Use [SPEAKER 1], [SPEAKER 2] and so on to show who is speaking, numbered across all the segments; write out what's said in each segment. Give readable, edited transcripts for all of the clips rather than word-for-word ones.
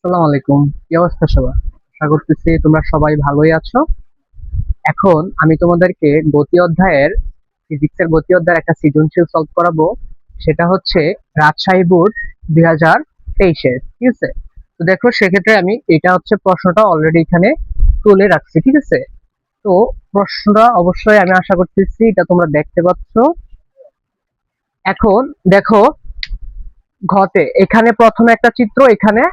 [SPEAKER 1] আসসালামু আলাইকুম। কি অবস্থা সবার? আশা করতেছি তোমরা সবাই ভালোই আছো। এখন আমি তোমাদেরকে গতি অধ্যায়ের ফিজিক্সের গতি অধ্যায়ের একটা সৃজনশীল সলভ করাবো। সেটা হচ্ছে রাজশাহী বোর্ড 2023-এর। ঠিক আছে? তো দেখো সেক্ষেত্রে আমি এটা হচ্ছে প্রশ্নটা অলরেডি এখানে তুলে রাখছি। ঠিক আছে? তো প্রশ্নটা অবশ্যই আমি আশা করতেছি এটা তোমরা দেখতে পাচ্ছ। এখন দেখো ঘটে এখানে প্রথমে একটা চিত্র, এখানে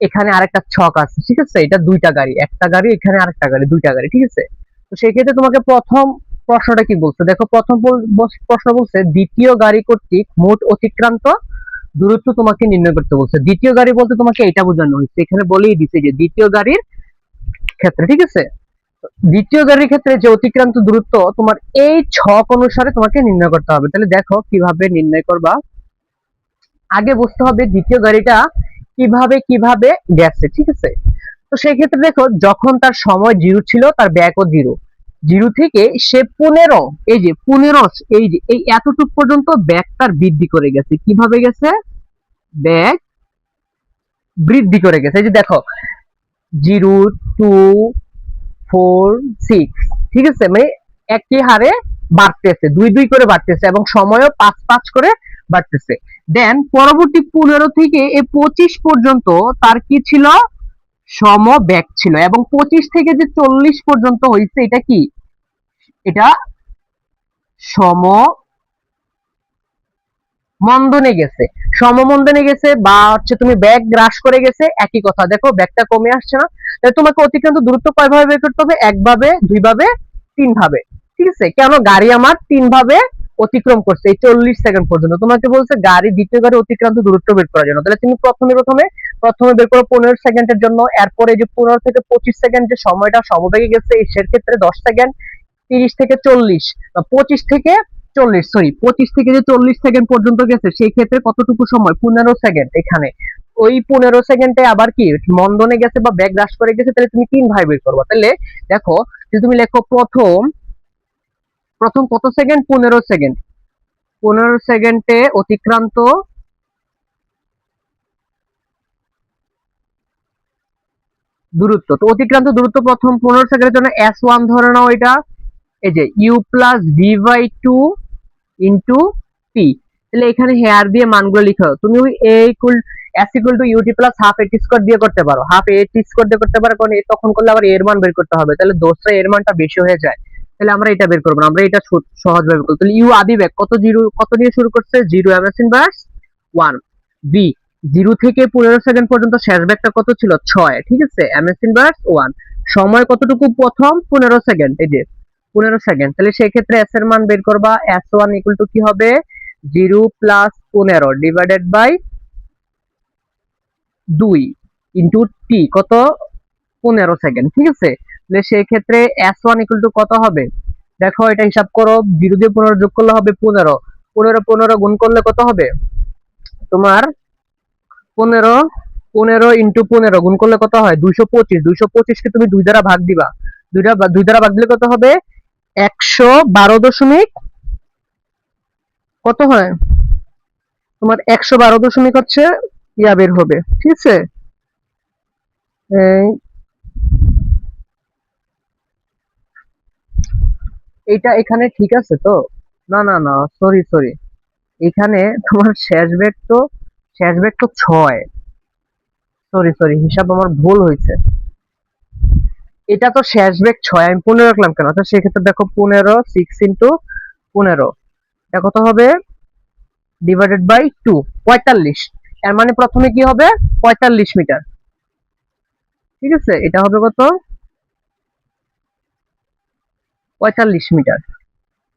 [SPEAKER 1] এখানে আরেকটা ছক আছে। ঠিক আছে? এটা দুইটা গাড়ি, একটা গাড়ি এখানে আরেকটা গাড়ি, দুইটা গাড়ি। ঠিক আছে? তো সেই ক্ষেত্রে তোমাকে প্রথম প্রশ্নটা কি বলছে দেখো। প্রথম প্রশ্ন বলছে দ্বিতীয় গাড়ি কর্তৃক মোট অতিক্রান্ত দূরত্ব তোমাকে নির্ণয় করতে বলছে। দ্বিতীয় গাড়ি বলতে তোমাকে এটা বোঝানো হয়েছে, এখানে বলেই দিছে যে দ্বিতীয় গাড়ির ক্ষেত্রে। ঠিক আছে? দ্বিতীয় গাড়ির ক্ষেত্রে যে অতিক্রান্ত দূরত্ব তোমার এই ছক অনুসারে তোমাকে নির্ণয় করতে হবে। তাহলে দেখো কিভাবে নির্ণয় করবা। আগে বুঝতে হবে দ্বিতীয় গাড়িটা কিভাবে কিভাবে গেছে। ঠিক আছে? তো সেই ক্ষেত্রে দেখো যখন তার সময় জিরো ছিল তার ব্যাকও জিরো, জিরো থেকে সে 15, এই যে 15, এই যে এই এতটুক পর্যন্ত ব্যাক তার বৃদ্ধি করে গেছে। কিভাবে গেছে? ব্যাক বৃদ্ধি করে গেছে। এই যে দেখো 0, 2, 4, 6। ঠিক আছে? মানে একই হারে বাড়তেছে, দুই দুই করে বাড়তেছে এবং সময়ও 5 5 করে বাড়তেছে। দেন পরবর্তী 15 থেকে এই 25 পর্যন্ত তার কি ছিল? সমবেগ ছিল। এবং 25 থেকে যে 40 পর্যন্ত হয়েছে এটা কি? এটা সমমন্দনে গেছে। সমমন্দনে গেছে বা হচ্ছে তুমি ব্যাগ গ্রাস করে গেছে, একই কথা। দেখো ব্যাগটা কমে আসছে না? তাহলে তোমাকে অতিক্রান্ত দূরত্ব কয় ভাবে বের করতে হবে? একভাবে, দুই ভাবে, তিন ভাবে। ঠিক আছে? কেন? গাড়ি আমার তিন ভাবে অতিক্রম করছে এই 40 সেকেন্ড পর্যন্ত। তোমাকে বলছে গাড়ি দ্বিতীয় গাড়ি অতিক্রান্ত দূরত্ব বের করার জন্য। তাহলে তুমি প্রথমে বের করো 15 সেকেন্ডের জন্য। এরপরে যে 15 থেকে 25 সেকেন্ড যে সময়টা সমবেগে গেছে এর ক্ষেত্রে 10 সেকেন্ড। 30 থেকে 40 বা 25 থেকে 40, সরি 25 থেকে যে 40 সেকেন্ড পর্যন্ত গেছে সেই ক্ষেত্রে কতটুকু সময়? 15 সেকেন্ড। এখানে ওই 15 সেকেন্ডে আবার কি মন্দনে গেছে বা ব্যাক হ্রাস করে গেছে, তাহলে তুমি তিন ভাগ বের করবা। তাহলে দেখো যদি তুমি লেখো প্রথম প্রথম কত সেকেন্ড? 15 সেকেন্ড। 15 সেকেন্ডে অতিক্রান্ত দূরত্ব। তো অতিক্রান্ত দূরত্ব প্রথম 15 সেকেন্ডের জন্য S1 ধরে নাও। এটা এই যে u plus v/2 into t. তাহলে এখানে হেয়ার দিয়ে মানগুলো লিখো। তুমি ওই s equal to ut plus half এটি স্কোয়ার দিয়ে করতে পারো, হাফ এটি স্কোয়ার দিয়ে করতে পারো, কারণ তখন করলে আবার এর মান বের করতে হবে, তাহলে দোষটা এর মানটা বেশি হয়ে যায়। তাহলে আমরা এটা বের করবো না, আমরা এটা সহজ ভাবে করবো। তাহলে ইউ আদি ব্যাগ কত, জিরো কত দিয়ে শুরু করছে? Zero MS inverse 1। বি 0 থেকে 15 সেকেন্ড পর্যন্ত শেষ ব্যাগটা কত ছিল? 6। ঠিক আছে? MS inverse 1। সময় কতটুকু? প্রথম 15 সেকেন্ড, এই যে 15 সেকেন্ড। তাহলে সেই ক্ষেত্রে এস এর মান বের করবা। S1 ইকুয়াল টু কি হবে? 0 প্লাস 15 ডিভাইডেড বাই 2 ইন্টু টি কত? 15 সেকেন্ড। ঠিক আছে? তাহলে সেই ক্ষেত্রে S1 ইকুয়াল টু কত হবে? দেখো এটা হিসাব করো। 0 দিয়ে 15 যোগ করলে হবে 15, 15 গুণ করলে কত হবে তোমার? 15, 15 ইন্টু 15 গুণ করলে কত হয়? 225। 225 কে তুমি দুই দ্বারা ভাগ দিবা। দুই দ্বারা ভাগ দিলে কত হবে? 112 দশমিক কত হয় তোমার? 112 দশমিক হচ্ছে ইয়া বের হবে। ঠিক আছে? এইটা এখানে ঠিক আছে তো? না না না, সরি সরি, এখানে তোমার শেষ বেগ তো 6। সরি সরি, হিসাব আমার ভুল হয়েছে। এটা তো শেষ বেগ 6, আমি 15 রাখলাম কেন? আচ্ছা সেক্ষেত্রে দেখো 15, 6 ইন্টু 15 এটা কত হবে? Divided by 2, 45। এর মানে প্রথমে কি হবে? 45 মিটার। ঠিক আছে? এটা হবে কত? 45 মিটার।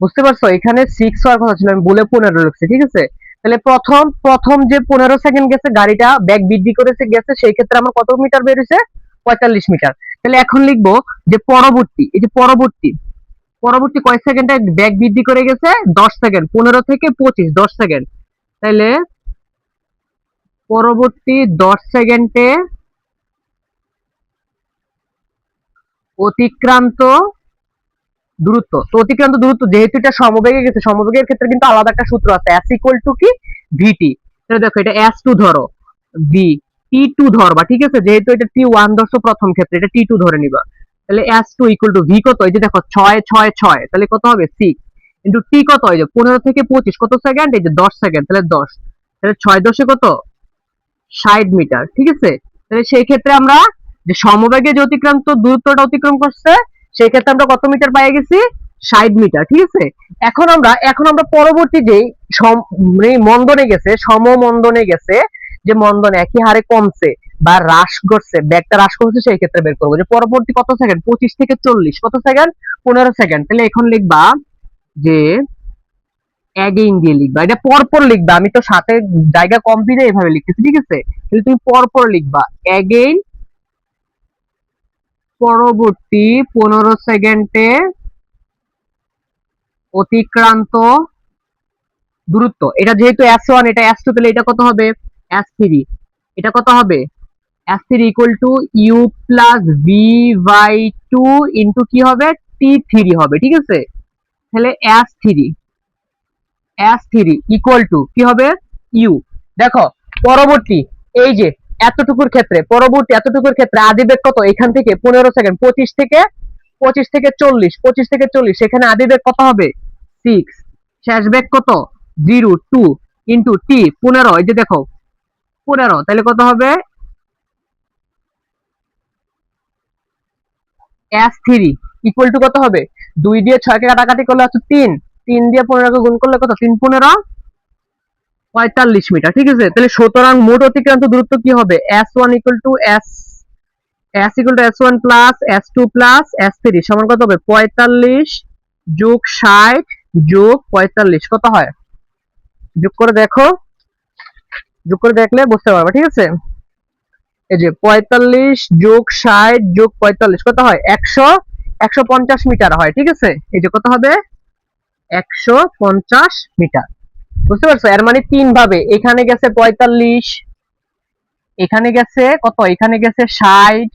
[SPEAKER 1] বুঝতে পারছো? এখানে 6 হওয়ার কথা ছিল, আমি বলে 15 লিখছি। ঠিক আছে? তাহলে প্রথম প্রথম যে 15 সেকেন্ড গেছে গাড়িটা ব্যাগ বৃদ্ধি করেছে গেছে, সেই ক্ষেত্রে আমার কত মিটার বের হয়েছে? 45 মিটার। তাহলে এখন লিখবো যে পরবর্তী, এই যে পরবর্তী পরবর্তী কয় সেকেন্ডে ব্যাগ বৃদ্ধি করে গেছে? 10 সেকেন্ড। 15 থেকে 25, 10 সেকেন্ড। তাহলে পরবর্তী 10 সেকেন্ডে অতিক্রান্ত দূরত্ব। তো অতিক্রান্ত দূরত্ব যেহেতু এটা সমবেগে গেছে, সমবেগের ক্ষেত্রে কিন্তু আলাদা একটা সূত্র আছে, s ইকুয়াল টু কি? vt। তাহলে দেখো এটা s2 ধরো, v t T2 ধরবা, ঠিক আছে, যেহেতু এটা T1 ধরছো প্রথম ক্ষেত্রে, এটা T2 ধরে নিবা। তাহলে S2 ইকুয়াল টু V কত, এই যে দেখো 6 6 6, তাহলে কত হবে 6 ইনটু T কত, এই যে 15 থেকে 25 কত সেকেন্ড, এই যে 10 সেকেন্ড, তাহলে 10, তাহলে 6 10 কত 60 মিটার, ঠিক আছে। তাহলে সেই ক্ষেত্রে আমরা যে সমবেগে যে অতিক্রান্ত দূরত্বটা অতিক্রম করছে, সেই ক্ষেত্রে আমরা কত মিটার পেয়ে গেছি, 60 মিটার, ঠিক আছে। এখন আমরা পরবর্তী যে মন্দনে গেছে, সমমন্দনে গেছে, যে মন্দনে একই হারে কমছে বা হ্রাস করছে, ব্যাগটা হ্রাস করছে, সেই ক্ষেত্রে বের করবো যে পরবর্তী কত সেকেন্ড, 25 থেকে 40 কত সেকেন্ড, 15 সেকেন্ড। তাহলে এখন লিখবা যে অ্যাগেইন দিয়ে লিখবা, এটা পরপর লিখবা, আমি তো সাথে জায়গা কম দিয়ে এইভাবে লিখতেছি, ঠিক আছে। তাহলে তুমি পরপর লিখবা অ্যাগেইন পরবর্তী 15 সেকেন্ডে অতিক্রান্ত দূরত্ব, এটা যেহেতু S1 এটা S2, তাহলে এটা কত হবে S3, এটা কত হবে S3 equal to U plus V/2 into কি হবে T3 হবে, ঠিক আছে। তাহলে S3 ইকুয়াল টু কি হবে U। দেখো পরবর্তী এই যে পরবর্তী এতটুকুর ক্ষেত্রে আদিবেগ কত, এখান থেকে 15 সেকেন্ড, 25 থেকে 40 সেখানে আদিবেগ কত হবে 6, শেষ বেগ কত 0 2 ইন্টু T 15, এই যে দেখো 15, তাহলে কত হবে S3 ইকুয়াল টু কত হবে, 2 দিয়ে 6 কে কাটাকাটি করলে আছে 3, 3 দিয়ে 15 কে গুণ করলে কত, 3 15 45 মিটার, ঠিক আছে। তাহলে সুতরাং মোট অতিক্রান্ত দূরত্ব কি হবে, S1 equal two S1 plus S2 plus S3 সমান কত হবে 45 যোগ 60 যোগ 45 কত হয়, যোগ করে দেখো, যোগ করে দেখলে বুঝতে পারবে, ঠিক আছে। এই যে 45 যোগ 60 যোগ 45 কত হয় 150 মিটার হয়, ঠিক আছে। এই যে কত হবে 150 মিটার, বুঝতে পারছো। এর মানে 3 ভাবে, এখানে গেছে 45, এখানে গেছে কত, এখানে গেছে 60,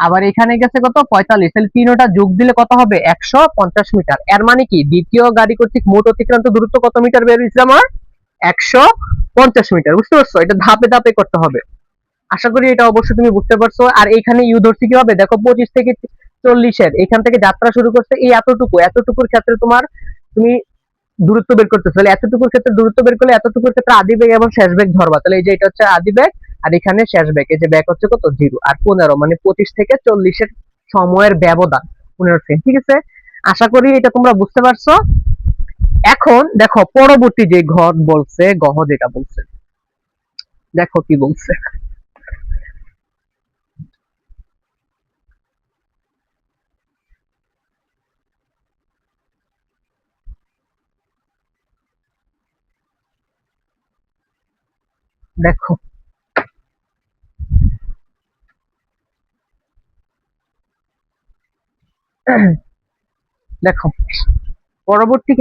[SPEAKER 1] আবার এখানে গেছে কত 45, তাহলে তিনটা যোগ দিলে কত হবে 150 মিটার। এর মানে কি দ্বিতীয় গাড়ি কর্তৃক মোট অতিক্রান্ত দূরত্ব কত মিটার বের হয়েছে আমার 150 মিটার, বুঝতে পারছো। এটা ধাপে ধাপে করতে হবে, আশা করি এটা অবশ্যই তুমি বুঝতে পারছো। আর এখানে ইউ ধরছি কি হবে, দেখো 25 থেকে 40 এর এখান থেকে যাত্রা শুরু করছে, এই এতটুকুর ক্ষেত্রে তুমি দূরত্ব বের করতেছো, তাহলে এতটুকুর ক্ষেত্রে দূরত্ব বের করলে এতটুকুর ক্ষেত্রে আদি বেগ এবং শেষ বেগ ধরবা, তাহলে এই যে এটা হচ্ছে আদি বেগ আর এখানে শেষ বেগ, এই যে বেগ হচ্ছে কত 0 আর 15, মানে 25 থেকে 40 এর সময়ের ব্যবধান 15 সেকেন্ড, ঠিক আছে। আশা করি এটা তোমরা বুঝতে পারছো। এখন দেখো পরবর্তী যে গহ যেটা বলছে, দেখো কি বলছে, দেখো দেখো পরবর্তী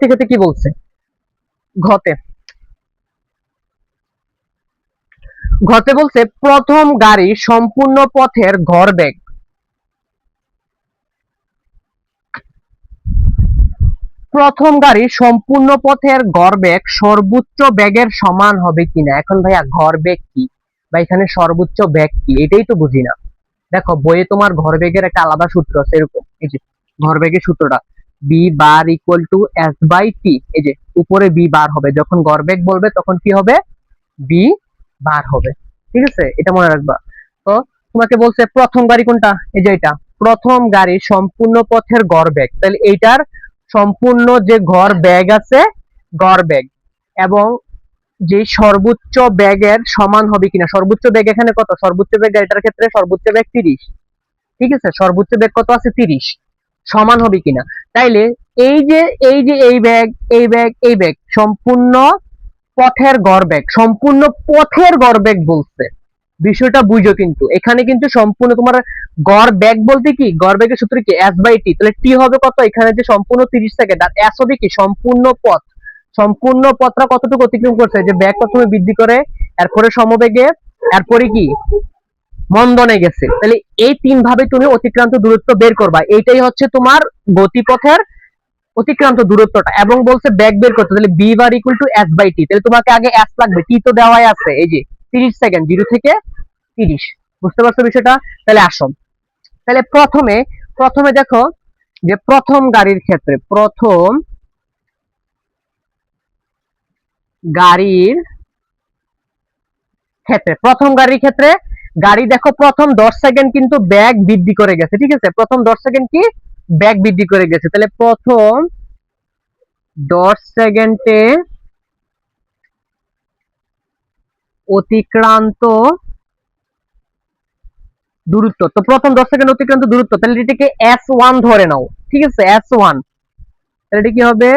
[SPEAKER 1] ক্ষেত্রে কি বলছে, ঘতে ঘতে বলছে প্রথম গাড়ি সম্পূর্ণ পথের গড়বেগ, প্রথম গাড়ি সম্পূর্ণ পথের গড়বেগ সর্বোচ্চ বেগের সমান হবে কিনা। এখন ভাইয়া গড়বেগ কি বা এখানে সর্বোচ্চ বেগ কি, এটাই তো বুঝি না। দেখো বইয়ে তোমার গড়বেগের একটা আলাদা সূত্র আছে, এরকম এই যে গড়বেগের সূত্রটা v bar equal to s by t, এই যে উপরে বি বার হবে, যখন গড়বেগ বলবে তখন কি হবে বি বার হবে, ঠিক আছে, এটা মনে রাখবা। তো তোমাকে বলছে প্রথম গাড়ি কোনটা, এই যে এটা প্রথম গাড়ি সম্পূর্ণ পথের গড়বেগ, তাহলে এইটার সম্পূর্ণ যে গড়বেগ আছে, গড়বেগ এবং যে সর্বোচ্চ বেগের সমান হবে কিনা, সর্বোচ্চ বেগ এখানে কত, সর্বোচ্চ বেগ এটার ক্ষেত্রে সর্বোচ্চ বেগ 30, ঠিক আছে, সর্বোচ্চ বেগ কত আছে 30, সমান হবে কিনা। তাইলে এই যে এই বেগ সম্পূর্ণ পথের গড়বেগ, সম্পূর্ণ পথের গড়বেগ বলছে, বিষয়টা বুঝো। কিন্তু এখানে কিন্তু সম্পূর্ণ তোমার গড় বেগ বলতে কি, গড় বেগের সূত্র কি এস বাই টি, তাহলে টি হবে কত, এখানে যে সম্পূর্ণ 30 সেকেন্ড, আর এস হবে কি সম্পূর্ণ পথ, সম্পূর্ণ পথটা কতটুকু অতিক্রম করছে, যে বেগ প্রথমে বৃদ্ধি করে এরপরে সমবেগে, এরপরে কি মন্দনে গেছে। তাহলে এই তিন ভাবে তুমি অতিক্রান্ত দূরত্ব বের করবা, এইটাই হচ্ছে তোমার গতিপথের অতিক্রান্ত দূরত্বটা। এবং বলছে ব্যাক বের করতে, তাহলে v bar equal to s by t. তাহলে তোমাকে আগে এস লাগবে, টি তো দেওয়াই আছে, এই যে 30 সেকেন্ড, 0 থেকে 30। বুঝতে পারছো বিষয়টা? তাহলে আসো, তাহলে প্রথমে প্রথমে দেখো যে প্রথম গাড়ির ক্ষেত্রে, গাড়ির প্রথম গাড়ির ক্ষেত্রে গাড়ি দেখো প্রথম 10 সেকেন্ড কিন্তু ব্যাগ বৃদ্ধি করে গেছে, ঠিক আছে? প্রথম 10 সেকেন্ড কি ব্যাগ বৃদ্ধি করে গেছে। তাহলে প্রথম 10 সেকেন্ডে অতিক্রান্ত দূরত্ব, তো প্রথম 10 সেকেন্ড অতিক্রান্ত দূরত্ব, তাহলে এটাকে S1 ধরে নাও, ঠিক আছে? S1, তাহলে এটা কি হবে,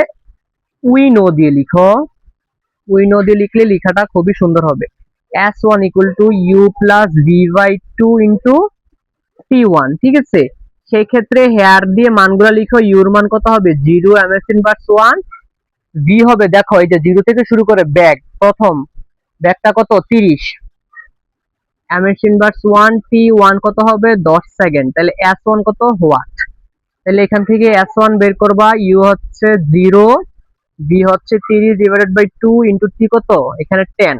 [SPEAKER 1] উই নো দিয়ে লিখো, উই নো দিয়ে লিখলে লেখাটা খুবই সুন্দর হবে। S1 equal to U plus V by 2 into T1, ঠিক আছে? সেই ক্ষেত্রে হেয়ার দিয়ে মানগুলো লিখো, ইউর মান কত হবে 0, ms ইনভার্স 1, ভি হবে দেখো এই যে 0 থেকে শুরু করে ব্যাগ, প্রথম ব্যাগটা কত 30, ms ইনভার্স 1, T1 কত হবে 10 সেকেন্ড, তাহলে S1 কত ওয়াট। তাহলে এখান থেকে S1 বের করবা, ইউ হচ্ছে 0, ভি হচ্ছে 30 ডিভাইডেড বাই 2 ইন্টু টি কত এখানে 10।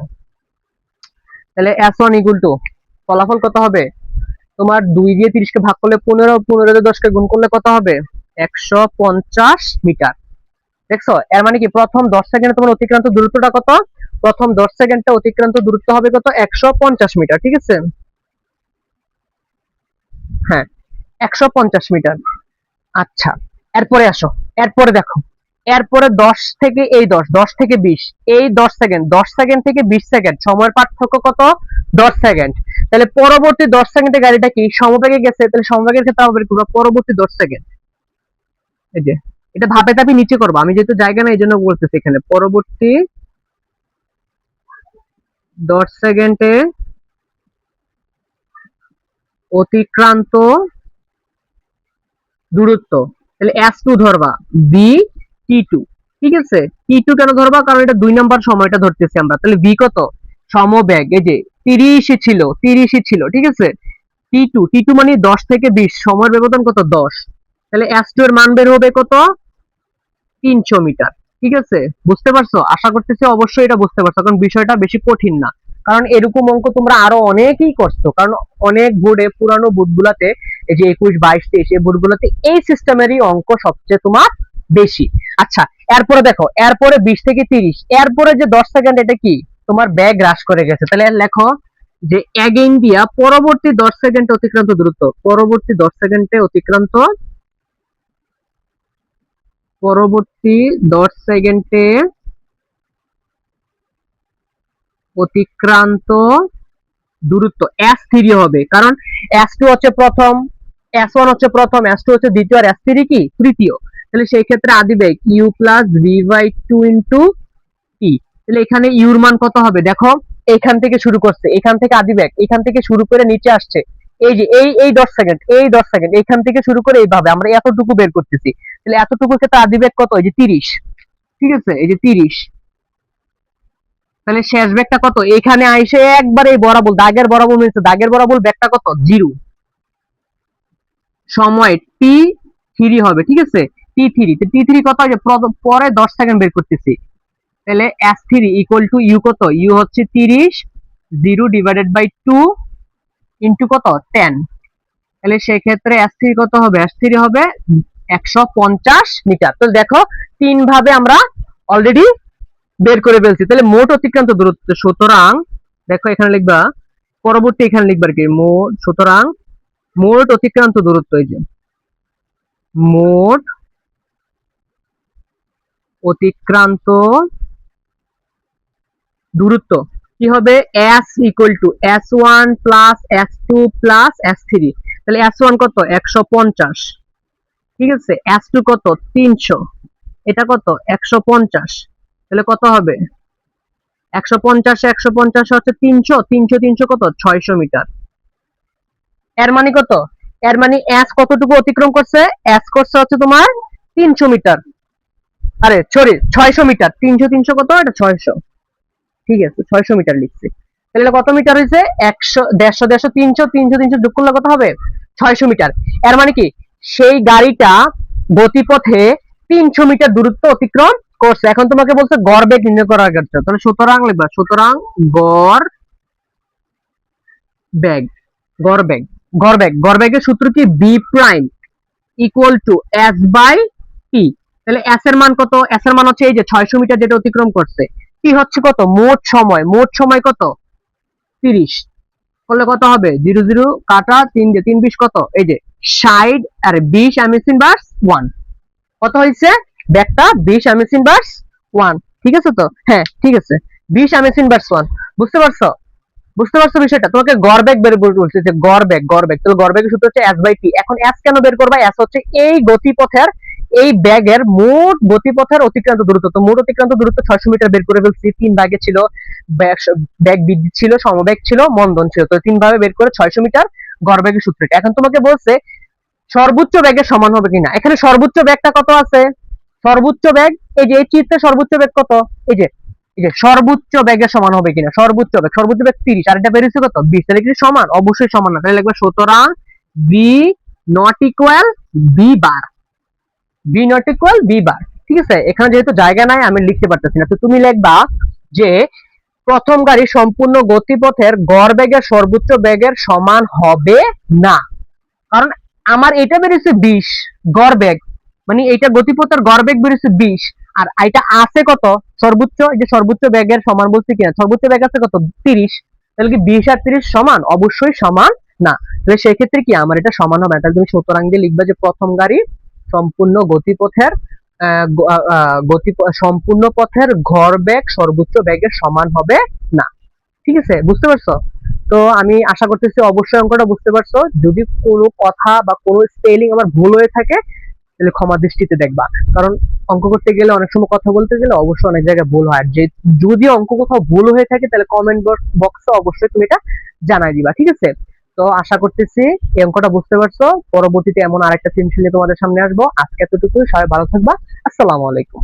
[SPEAKER 1] তাহলে S1 ইকুয়াল টু ফলাফল কত হবে তোমার, 2 দিয়ে 30 কে ভাগ করলে 15, 15 দিয়ে 10 কে গুণ করলে কত হবে 150 মিটার। দেখছো, এর মানে কি প্রথম 10 সেকেন্ডে তোমার অতিক্রান্ত দূরত্বটা কত, প্রথম 10 সেকেন্ডে অতিক্রান্ত দূরত্ব হবে কত 150 মিটার, ঠিক আছে? হ্যাঁ, 150 মিটার। আচ্ছা, এরপরে আসো, এরপরে দেখো, এরপরে 10 থেকে এই 10 থেকে 20, এই 10 সেকেন্ড, 10 সেকেন্ড থেকে 20 সেকেন্ড সময়ের পার্থক্য কত 10 সেকেন্ড। তাহলে পরবর্তী 10 সেকেন্ডে গাড়িটা কি সমবেগে গেছে, তাহলে সমবেগের ক্ষেত্রে আমরা বের করব পরবর্তী 10 সেকেন্ড। এই যে এটা ধাপে ধাপে নিচে করব, আমি যেহেতু জায়গা না এই জন্য বলতেছি, এখানে পরবর্তী 10 সেকেন্ডে অতিক্রান্ত দূরত্ব, তাহলে S2 ধরবা, বি T2, ঠিক আছে? T2 কেন ধরবা, কারণ এটা 2 নাম্বার সময়টা ধরতেছি আমরা। তাহলে বি কত সমবেগ, এই যে 30 ছিল, 30 ছিল, ঠিক আছে? T2 মানে 10 থেকে 20, সময়ের ব্যবধান কত 10, তাহলে S2 এর মান বের হবে কত 300 মিটার, ঠিক আছে? বুঝতে পারছো? আশা করতেছি অবশ্যই এটা বুঝতে পারছো, কারণ বিষয়টা বেশি কঠিন না। কারণ এরকম অঙ্ক তোমরা আরো অনেকেই করছো, কারণ অনেক বোর্ডে, পুরানো বোর্ডগুলোতে, এই যে 21, 22, 23 এই বোর্ডগুলোতে এই সিস্টেমেরই অঙ্ক সবচেয়ে তোমার বেশি। আচ্ছা, এরপরে দেখো, এরপরে 20 থেকে 30, এরপরে যে 10 সেকেন্ড, এটা কি তোমার ব্যাগ হ্রাস করে গেছে, তাহলে লেখো যে এগেইন দিয়া পরবর্তী 10 সেকেন্ডে অতিক্রান্ত দূরত্ব, পরবর্তী 10 সেকেন্ডে অতিক্রান্ত, পরবর্তী 10 সেকেন্ডে অতিক্রান্ত দূরত্ব S3 হবে, কারণ S2 হচ্ছে প্রথম, S1 হচ্ছে প্রথম, S2 হচ্ছে দ্বিতীয়, আর S3 কি তৃতীয়। তাহলে সেই ক্ষেত্রে আদিবেগ u plus v by 2 into t. তাহলে এখানে ইউর মান কত হবে দেখো, এখান থেকে শুরু করছে, এখান থেকে আদিবেগ, এখান থেকে শুরু করে নিচে আসছে, এই যে এই 10 সেকেন্ড, এই 10 সেকেন্ড এখান থেকে শুরু করে এইভাবে আমরা এতটুকু বের করতেছি। তাহলে এতটুকুর ক্ষেত্রে আদিবেগ কত, এই যে 30, ঠিক আছে? এই যে 30, তাহলে শেষ ব্যাগটা কত, এখানে আইসে একবার এই বরাবর দাগের বরাবর মিলছে, দাগের বরাবর ব্যাগটা কত 0, সময় T3 হবে, ঠিক আছে? T3 কত, যে পরে 10 সেকেন্ড বের করতেছি, তাহলে S3 ইকুয়াল টু ইউ কত, ইউ হচ্ছে 30, 0 ডিভাইডেড বাই 2 ইন্টু কত 10। তাহলে সেই ক্ষেত্রে S3 কত হবে, S3 হবে 150 মিটার। তো দেখো তিন ভাবে আমরা অলরেডি বের করে ফেলছি। তাহলে মোট অতিক্রান্ত দূরত্ব, সুতরাং দেখো এখানে লিখবা, পরবর্তী এখানে লিখবার কি মোট, সুতরাং মোট অতিক্রান্ত দূরত্ব, এই যে মোট অতিক্রান্ত দূরত্ব কি হবে, S equal to S1 plus S2 plus S3। তাহলে S1 কত 150, ঠিক আছে? S2 কত 300, এটা কত 150, তাহলে কত হবে 150, 150 হচ্ছে 300, 300, 300 কত 600 মিটার। এর মানে কত, এর মানে S কতটুকু অতিক্রম করছে, S করছে হচ্ছে তোমার 300 মিটার, আরে সরি 600 মিটার, 300 300 কত, এটা 600, ঠিক আছে? 600 মিটার লিখছি। তাহলে কত মিটার হয়েছে? 100, 150, 150, 300, 300, 300 যোগ করলে কত হবে? 600 মিটার। এর মানে কি সেই গাড়িটা গতিপথে 300 মিটার দূরত্ব অতিক্রম করছে। এখন তোমাকে বলছে গড় বেগ নির্ণয় করার ক্ষেত্রে, তাহলে সুতরাং লিখবা, সুতরাং গড় বেগ, গড় বেগ, গড় বেগ, গড় বেগের সূত্র কি? V prime equal to s by t. তাহলে এস এর মান কত? এস এর মান হচ্ছে এই যে 600 মিটার যেটা অতিক্রম করছে। টি হচ্ছে কত? মোট সময়, মোট সময় কত? 30 করলে কত হবে? 0 0 কাটা 3 দিয়ে 3 20 কত? এই যে 60 আর 20 এমএস ইনভার্স 1 কত হয়েছে? ব্যাগটা 20 এমএস ইনভার্স 1। ঠিক আছে তো? হ্যাঁ ঠিক আছে, 20 এমএস ইনভার্স 1। বুঝতে পারছো? বুঝতে পারছো বিষয়টা? তোমাকে গড় বেগ বের করতে বলছে, যে গড় বেগ, গড় বেগ, তাহলে গড় বেগের সূত্র হচ্ছে এস বাই টি। এখন এস কেন বের করবা? এস হচ্ছে এই গতিপথের, এই ব্যাগের মোট গতিপথের অতিক্রান্ত দূরত্ব। তো মোট অতিক্রান্ত দূরত্ব 600 মিটার বের করে ফেলছি। 3 ভাগে ছিল, ব্যাগ বিদ্যুৎ ছিল, সমবেগ ছিল, মন্দন ছিল, তো 3 ভাবে বের করে 600 মিটার গড় বেগের সূত্রটা। এখন তোমাকে বলছে সর্বোচ্চ বেগের সমান হবে কিনা। এখানে সর্বোচ্চ বেগটা কত আছে? সর্বোচ্চ বেগ এই যে এই চিত্রে সর্বোচ্চ বেগ কত? এই যে, এই যে সর্বোচ্চ বেগের সমান হবে কিনা। সর্বোচ্চ বেগ, সর্বোচ্চ বেগ 30 আর এটা বেরিয়েছে কত? 20। তাহলে কি সমান? অবশ্যই সমান না। তাহলে লিখবা সুতরাং B not equal B bar, B not equal B bar. ঠিক আছে, এখানে যেহেতু জায়গা নাই আমি লিখতে পারতেছি না, তো তুমি লিখবা যে প্রথম গাড়ি সম্পূর্ণ গতিপথের গড় বেগের সর্বোচ্চ বেগের সমান হবে না। কারণ আমার এটা বেরিয়েছে 20 গড় বেগ, মানে এটা গতিপথের গড় বেগ বেরিয়েছে 20, আর এটা আছে কত? সর্বোচ্চ, এই যে সর্বোচ্চ বেগের সমান বলছি কিনা, সর্বোচ্চ বেগ আছে কত? 30। তাহলে কি 20 আর 30 সমান? অবশ্যই সমান না। তাহলে সেই ক্ষেত্রে কি আমার এটা সমান হবে না। তাহলে তুমি সুতরাং দিয়ে লিখবা যে প্রথম গাড়ি সম্পূর্ণ গতিপথের গতি সম্পূর্ণ পথের গড় বেগ সর্বোচ্চ বেগের সমান হবে না। ঠিক আছে, বুঝতে পারছো? তো আমি আশা করতেছি অবশ্যই অঙ্কটা বুঝতে পারছো। যদি কোনো কথা বা কোনো স্পেলিং আমার ভুল হয়ে থাকে তাহলে ক্ষমা দৃষ্টিতে দেখবা। কারণ অঙ্ক করতে গেলে অনেক সময় কথা বলতে গেলে অবশ্যই অনেক জায়গায় ভুল হয়। যে যদি অঙ্ক কোথাও ভুল হয়ে থাকে তাহলে কমেন্ট বক্সে অবশ্যই তুমি এটা জানাই দিবা। ঠিক আছে, তো আশা করতেছি এই অঙ্কটা বুঝতে পারছো। পরবর্তীতে এমন আরেকটা সৃজনশীল নিয়ে তোমাদের সামনে আসবো। আজকে এতটুকু, সবাই ভালো থাকবা। আসসালামু আলাইকুম।